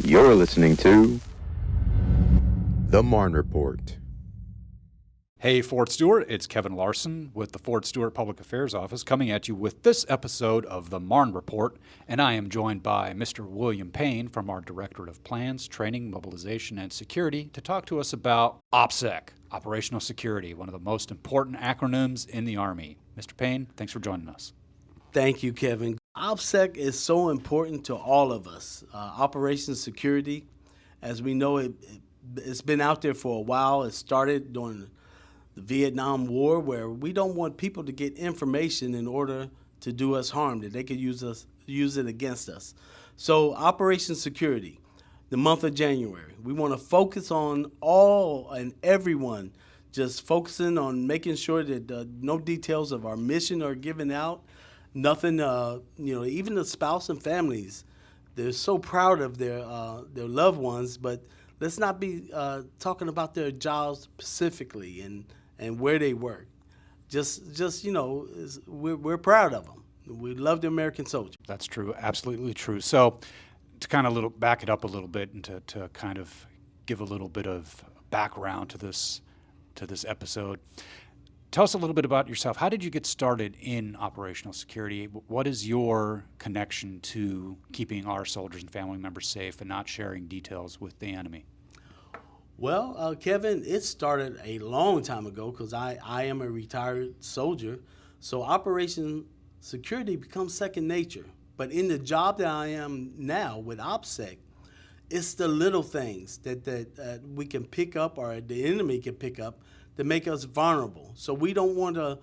You're listening to the Marne Report. Hey, Fort Stewart, it's Kevin Larson with the Fort Stewart Public Affairs Office coming at you with this episode of the Marne Report, and I am joined by Mr. William Payne from our Directorate of Plans, Training, Mobilization, and Security to talk to us about OPSEC, Operational Security, one of the most important acronyms in the Army. Mr. Payne, thanks for joining us. Thank you, Kevin. OPSEC is so important to all of us. Operations Security, as we know, it's been out there for a while. It started during the Vietnam War, where we don't want people to get information in order to do us harm, that they could use it against us. So Operation Security, the month of January, we want to focus on all and everyone, just focusing on making sure that no details of our mission are given out. Nothing, even the spouse and families, they're so proud of their loved ones, but let's not be talking about their jobs specifically and where they work. We're proud of them. We love the American soldier. That's true, absolutely true. So to kind of back it up a little bit and to kind of give a little bit of background to this episode, tell us a little bit about yourself. How did you get started in operational security? What is your connection to keeping our soldiers and family members safe and not sharing details with the enemy? Well, Kevin, it started a long time ago because I am a retired soldier. So Operation Security becomes second nature. But in the job that I am now with OPSEC, it's the little things that we can pick up or the enemy can pick up to make us vulnerable. So we don't want to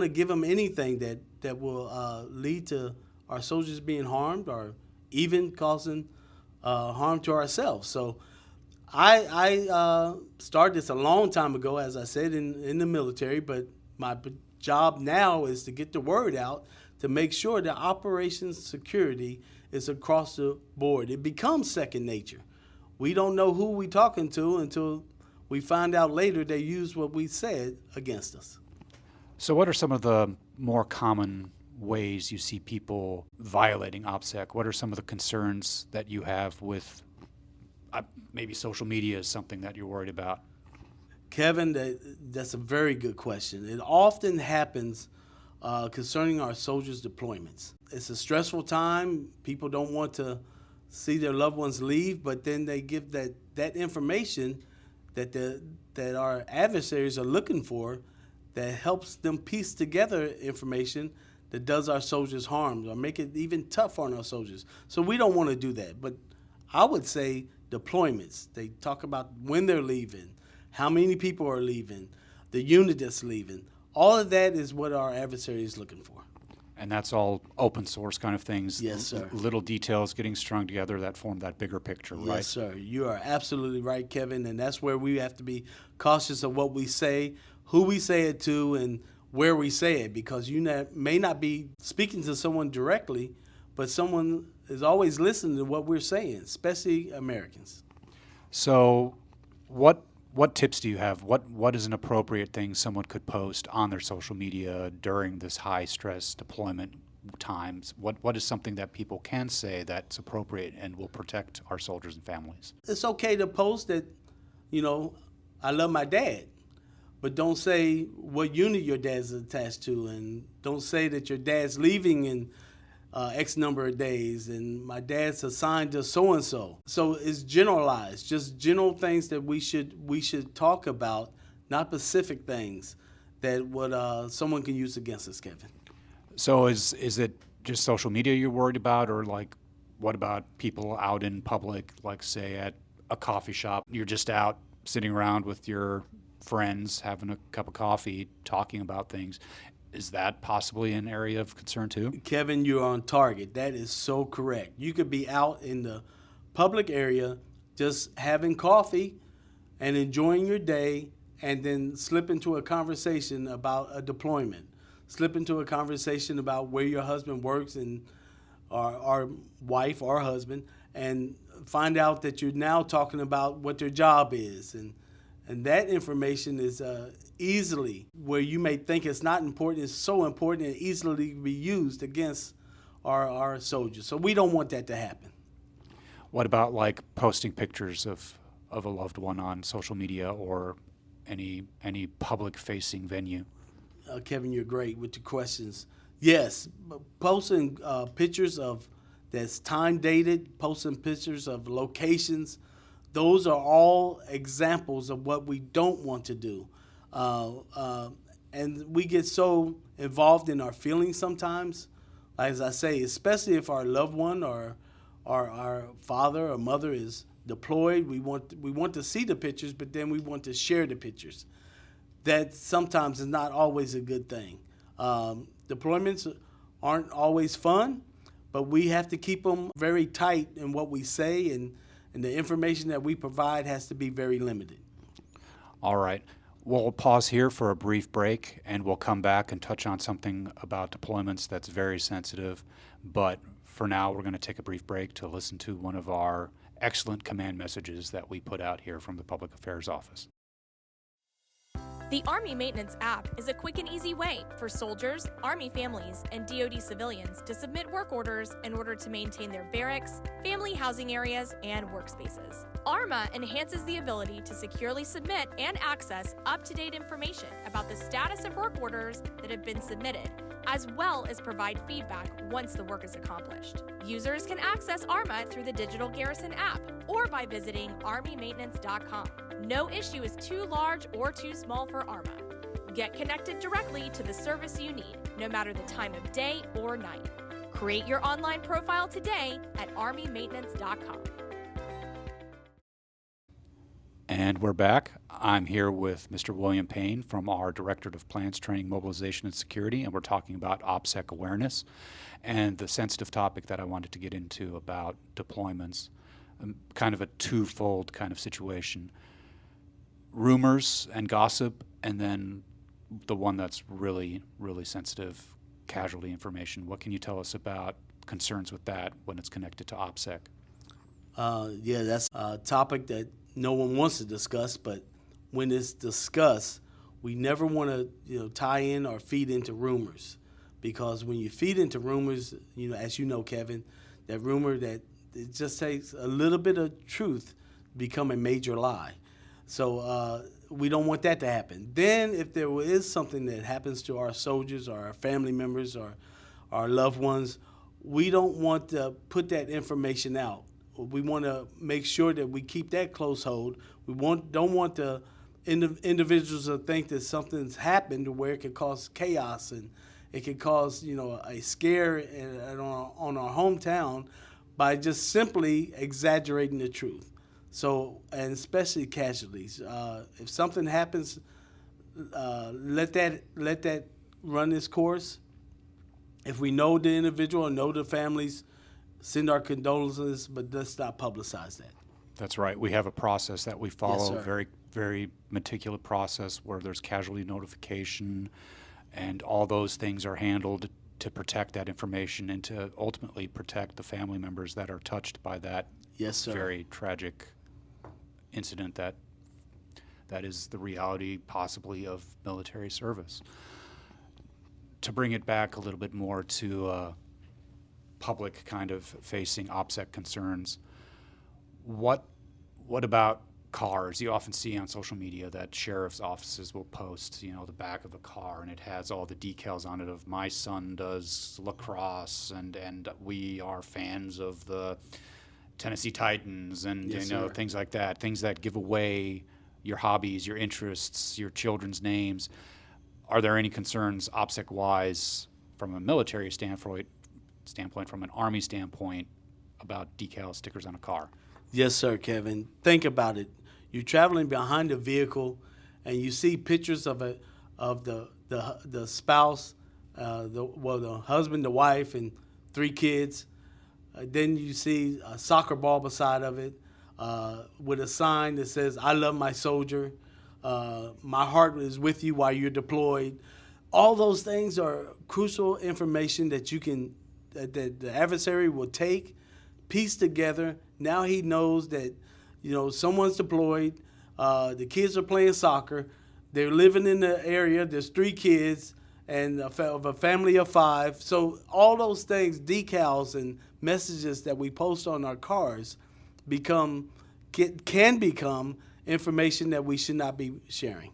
give them anything that will lead to our soldiers being harmed or even causing harm to ourselves. So I started this a long time ago, as I said, in the military, but my job now is to get the word out to make sure that operations security is across the board. It becomes second nature. We don't know who we're talking to until we find out later they use what we said against us. So what are some of the more common ways you see people violating OPSEC? What are some of the concerns that you have with maybe social media is something that you're worried about? Kevin, that's a very good question. It often happens concerning our soldiers' deployments. It's a stressful time. People don't want to see their loved ones leave, but then they give that information that our adversaries are looking for that helps them piece together information that does our soldiers harm or make it even tough on our soldiers. So we don't want to do that. But I would say deployments. They talk about when they're leaving, how many people are leaving, the unit that's leaving. All of that is what our adversary is looking for. And that's all open source kind of things. Yes, sir. Little details getting strung together that form that bigger picture, right? Yes, sir. You are absolutely right, Kevin. And that's where we have to be cautious of what we say, who we say it to, and where we say it. Because you may not be speaking to someone directly, but someone is always listening to what we're saying, especially Americans. So what tips do you have? What is an appropriate thing someone could post on their social media during this high stress deployment times? What is something that people can say that's appropriate and will protect our soldiers and families? It's okay to post that, I love my dad, but don't say what unit your dad's attached to, and don't say that your dad's leaving in X number of days, and my dad's assigned to so-and-so. So it's generalized, just general things that we should talk about, not specific things that what someone can use against us, Kevin. So is it just social media you're worried about, or what about people out in public, like say at a coffee shop? You're just out sitting around with your friends, having a cup of coffee, talking about things. Is that possibly an area of concern too? Kevin, you're on target. That is so correct. You could be out in the public area just having coffee and enjoying your day, and then slip into a conversation about a deployment, slip into a conversation about where your husband works and our wife or husband, and find out that you're now talking about what their job is. And that information is easily, where you may think it's not important, it's so important and easily be used against our soldiers. So we don't want that to happen. What about like posting pictures of a loved one on social media or any public-facing venue? Kevin, you're great with your questions. Yes, posting pictures of that's time dated, posting pictures of locations, those are all examples of what we don't want to do. And we get so involved in our feelings sometimes, as I say, especially if our loved one or our father or mother is deployed. We want to see the pictures, but then we want to share the pictures. That sometimes is not always a good thing. Deployments aren't always fun, but we have to keep them very tight in what we say, and the information that we provide has to be very limited. All right. We'll pause here for a brief break, and we'll come back and touch on something about deployments that's very sensitive. But for now, we're going to take a brief break to listen to one of our excellent command messages that we put out here from the Public Affairs Office. The Army Maintenance app is a quick and easy way for soldiers, Army families, and DoD civilians to submit work orders in order to maintain their barracks, family housing areas, and workspaces. ARMA enhances the ability to securely submit and access up-to-date information about the status of work orders that have been submitted, as well as provide feedback once the work is accomplished. Users can access ARMA through the Digital Garrison app or by visiting armymaintenance.com. No issue is too large or too small for ARMA. Get connected directly to the service you need, no matter the time of day or night. Create your online profile today at armymaintenance.com. And we're back. I'm here with Mr. William Payne from our Directorate of Plans, Training, Mobilization, and Security, and we're talking about OPSEC awareness and the sensitive topic that I wanted to get into about deployments, kind of a twofold kind of situation. Rumors and gossip, and then the one that's really, really sensitive, casualty information. What can you tell us about concerns with that when it's connected to OPSEC? Yeah, that's a topic that no one wants to discuss, but when it's discussed, we never want to tie in or feed into rumors, because when you feed into rumors, as you know, Kevin, that rumor that it just takes a little bit of truth to become a major lie. So we don't want that to happen. Then if there is something that happens to our soldiers or our family members or our loved ones, we don't want to put that information out. We want to make sure that we keep that close hold. We don't want the individuals to think that something's happened where it could cause chaos and it could cause a scare on our hometown by just simply exaggerating the truth. So, and especially casualties. If something happens, let that run its course. If we know the individual and know the families, send our condolences, but let's not publicize that. That's right. We have a process that we follow, Yes, sir. very, very meticulous process where there's casualty notification, and all those things are handled to protect that information and to ultimately protect the family members that are touched by that Yes, sir. very tragic incident that is the reality possibly of military service. To bring it back a little bit more to public kind of facing OPSEC concerns, what about cars? You often see on social media that sheriff's offices will post, the back of a car, and it has all the decals on it of my son does lacrosse and we are fans of the Tennessee Titans and Yes, sir. things like that, things that give away your hobbies, your interests, your children's names. Are there any concerns OPSEC-wise from a military standpoint, from an Army standpoint, about decal stickers on a car? Yes, sir, Kevin. Think about it. You're traveling behind a vehicle, and you see pictures of the spouse, the husband, the wife, and 3 kids. Then you see a soccer ball beside of it with a sign that says, "I love my soldier. My heart is with you while you're deployed." All those things are crucial information that that the adversary will take, piece together. Now he knows that, someone's deployed. The kids are playing soccer. They're living in the area. There's 3 kids and of a family of 5. So all those things, decals and messages that we post on our cars, can become information that we should not be sharing.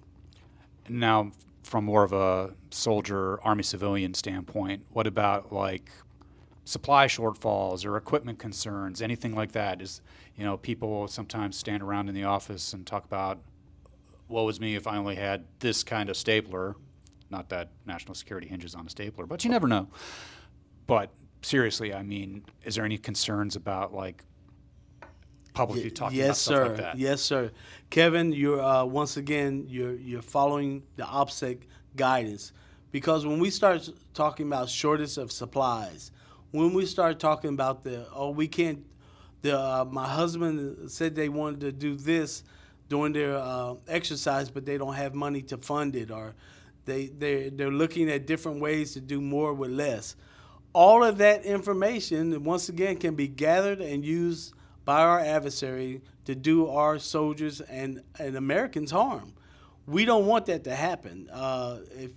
Now, from more of a soldier, Army civilian standpoint, what about like supply shortfalls or equipment concerns, anything like that? People sometimes stand around in the office and talk about, woe is me if I only had this kind of stapler. Not that national security hinges on a stapler, but you never know. But seriously, I mean, is there any concerns about like publicly talking about stuff like that? Yes, sir. Kevin, you're once again you're following the OPSEC guidance, because when we start talking about shortage of supplies, when we start talking about my husband said they wanted to do this during their exercise, but they don't have money to fund it, or they're looking at different ways to do more with less. All of that information, once again, can be gathered and used by our adversary to do our soldiers and Americans harm. We don't want that to happen. If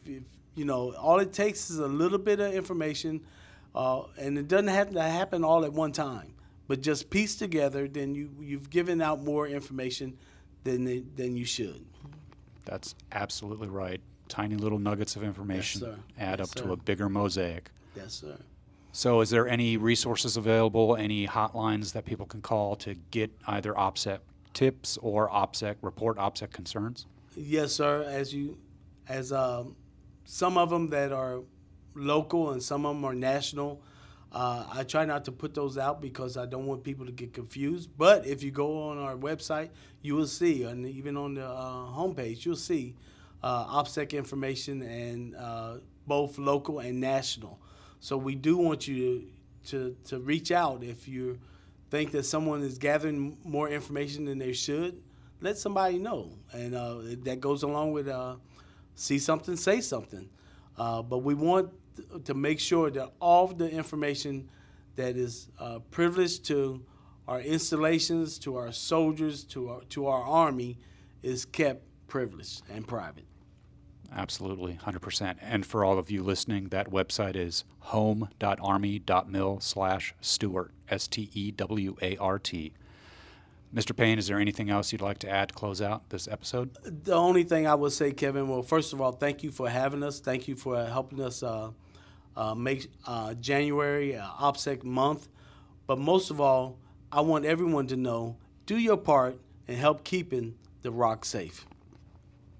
all it takes is a little bit of information, and it doesn't have to happen all at one time, but just piece together, then you've given out more information than you should. That's absolutely right. Tiny little nuggets of information add Yes, up sir. to a bigger mosaic. Yes, sir. So is there any resources available, any hotlines that people can call to get either OPSEC tips or report OPSEC concerns? Yes, sir. As some of them that are local and some of them are national. I try not to put those out because I don't want people to get confused. But if you go on our website, you will see, and even on the homepage, you'll see OPSEC information, and both local and national. So we do want you to reach out if you think that someone is gathering more information than they should. Let somebody know, and that goes along with see something, say something. But we want to make sure that all of the information that is privileged to our installations, to our soldiers, to our Army, is kept privileged and private. Absolutely, 100%. And for all of you listening, that website is home.army.mil/Stewart, STEWART. Mr. Payne, is there anything else you'd like to add to close out this episode? The only thing I would say, Kevin, well, first of all, thank you for having us. Thank you for helping us make January OPSEC month. But most of all, I want everyone to know, do your part and help keeping the rock safe.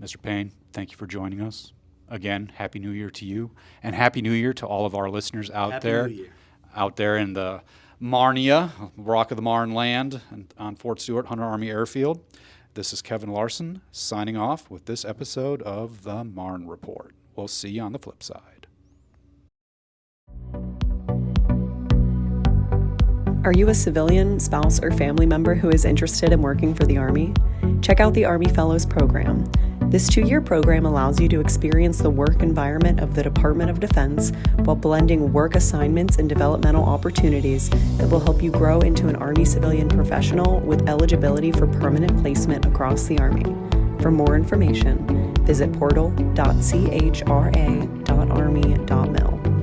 Mr. Payne, thank you for joining us. Again, Happy New Year to you, and Happy New Year to all of our listeners out there in the Marne, Rock of the Marne land, and on Fort Stewart, Hunter Army Airfield. This is Kevin Larson signing off with this episode of the Marne Report. We'll see you on the flip side. Are you a civilian, spouse, or family member who is interested in working for the Army? Check out the Army Fellows Program. This 2-year program allows you to experience the work environment of the Department of Defense while blending work assignments and developmental opportunities that will help you grow into an Army civilian professional with eligibility for permanent placement across the Army. For more information, visit portal.chra.army.mil.